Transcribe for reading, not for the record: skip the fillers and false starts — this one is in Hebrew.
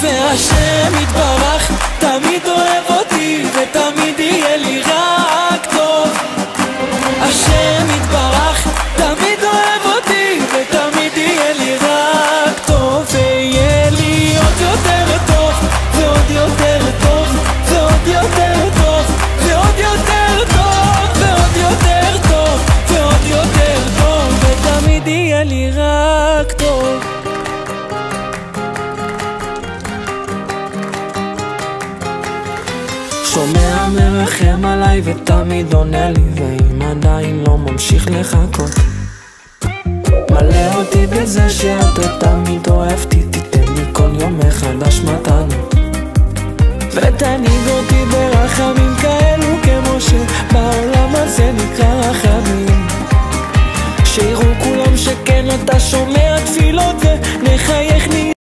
והשם יתברך תמיד אוהב אותי ותמיד יהיה לי רק טוב. השם יתברך תמיד אוהב אותי ותמיד יהיה לי רק טוב, ויהיה לי עוד יותר טוב ועוד יותר טוב ועוד יותר טוב ועוד יותר טוב ועוד יותר טוב ועוד יותר טוב, ותמיד יהיה לי רק טוב. שומע מרחם עליי ותמיד עונה לי, ואם עדיין לא ממשיך לחכות, מלא אותי בזה שאתה תמיד אוהבתי, תיתן לי כל יום מחדש מתנות, ותנהיג אותי ברחמים כאלו כמו שבעולם הזה נקרא רחמים, שיראו כולם שכן אתה שומע תפילות ונחייך